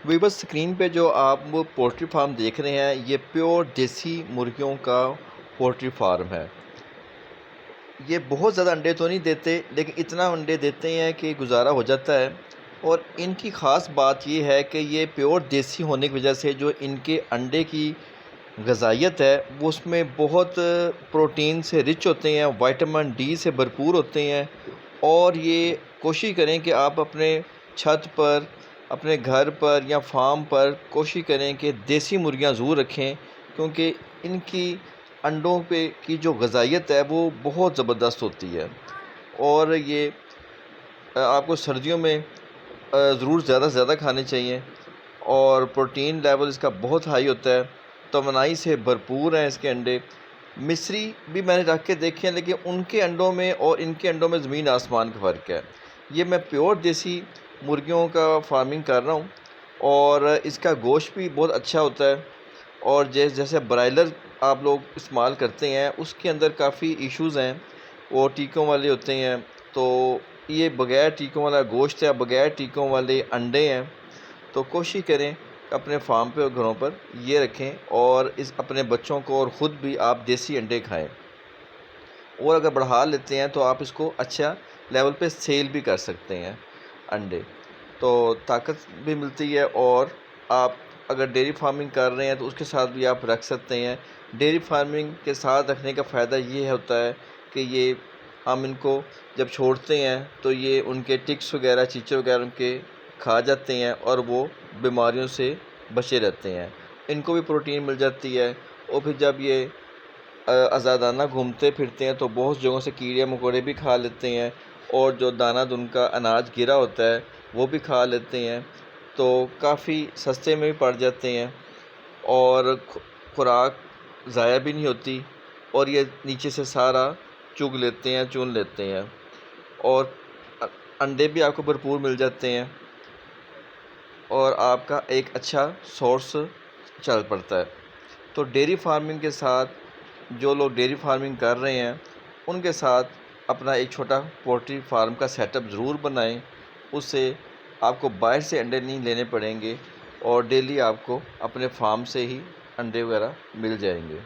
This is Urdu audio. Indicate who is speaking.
Speaker 1: ویورز اسکرین پہ جو آپ وہ پولٹری فارم دیکھ رہے ہیں یہ پیور دیسی مرغیوں کا پولٹری فارم ہے۔ یہ بہت زیادہ انڈے تو نہیں دیتے لیکن اتنا انڈے دیتے ہیں کہ گزارا ہو جاتا ہے، اور ان کی خاص بات یہ ہے کہ یہ پیور دیسی ہونے کی وجہ سے جو ان کے انڈے کی غذائیت ہے وہ اس میں بہت پروٹین سے رچ ہوتے ہیں، وائٹامن ڈی سے بھرپور ہوتے ہیں۔ اور یہ کوشش کریں کہ آپ اپنے چھت پر، اپنے گھر پر یا فارم پر کوشش کریں کہ دیسی مرغیاں ضرور رکھیں، کیونکہ ان کی انڈوں پہ کی جو غذائیت ہے وہ بہت زبردست ہوتی ہے۔ اور یہ آپ کو سردیوں میں ضرور زیادہ سے زیادہ کھانے چاہیے، اور پروٹین لیول اس کا بہت ہائی ہوتا ہے، توانائی سے بھرپور ہیں اس کے انڈے۔ مصری بھی میں نے رکھ کے دیکھے ہیں لیکن ان کے انڈوں میں اور ان کے انڈوں میں زمین آسمان کا فرق ہے۔ یہ میں پیور دیسی مرغیوں کا فارمنگ کر رہا ہوں، اور اس کا گوشت بھی بہت اچھا ہوتا ہے۔ اور جیسے برائلر آپ لوگ استعمال کرتے ہیں اس کے اندر کافی ایشوز ہیں، وہ ٹیکوں والے ہوتے ہیں، تو یہ بغیر ٹیکوں والا گوشت ہے، بغیر ٹیکوں والے انڈے ہیں۔ تو کوشش کریں اپنے فارم پہ اور گھروں پر یہ رکھیں، اور اپنے بچوں کو اور خود بھی آپ دیسی انڈے کھائیں، اور اگر بڑھا لیتے ہیں تو آپ اس کو اچھا لیول پہ سیل بھی کر سکتے ہیں انڈے، تو طاقت بھی ملتی ہے۔ اور آپ اگر ڈیری فارمنگ کر رہے ہیں تو اس کے ساتھ بھی آپ رکھ سکتے ہیں۔ ڈیری فارمنگ کے ساتھ رکھنے کا فائدہ یہ ہوتا ہے کہ یہ ہم ان کو جب چھوڑتے ہیں تو یہ ان کے ٹکس وغیرہ، چیچے وغیرہ ان کے کھا جاتے ہیں، اور وہ بیماریوں سے بچے رہتے ہیں، ان کو بھی پروٹین مل جاتی ہے۔ اور پھر جب یہ آزادانہ گھومتے پھرتے ہیں تو بہت جگہوں سے کیڑے مکوڑے بھی کھا لیتے ہیں، اور جو دانہ دن کا اناج گرا ہوتا ہے وہ بھی کھا لیتے ہیں، تو کافی سستے میں بھی پڑ جاتے ہیں، اور خوراک ضائع بھی نہیں ہوتی، اور یہ نیچے سے سارا چگ لیتے ہیں، چن لیتے ہیں، اور انڈے بھی آپ کو بھرپور مل جاتے ہیں، اور آپ کا ایک اچھا سورس چل پڑتا ہے۔ تو ڈیری فارمنگ کے ساتھ جو لوگ ڈیری فارمنگ کر رہے ہیں ان کے ساتھ اپنا ایک چھوٹا پولٹری فارم کا سیٹ اپ ضرور بنائیں، اس سے آپ کو باہر سے انڈے نہیں لینے پڑیں گے، اور ڈیلی آپ کو اپنے فارم سے ہی انڈے وغیرہ مل جائیں گے۔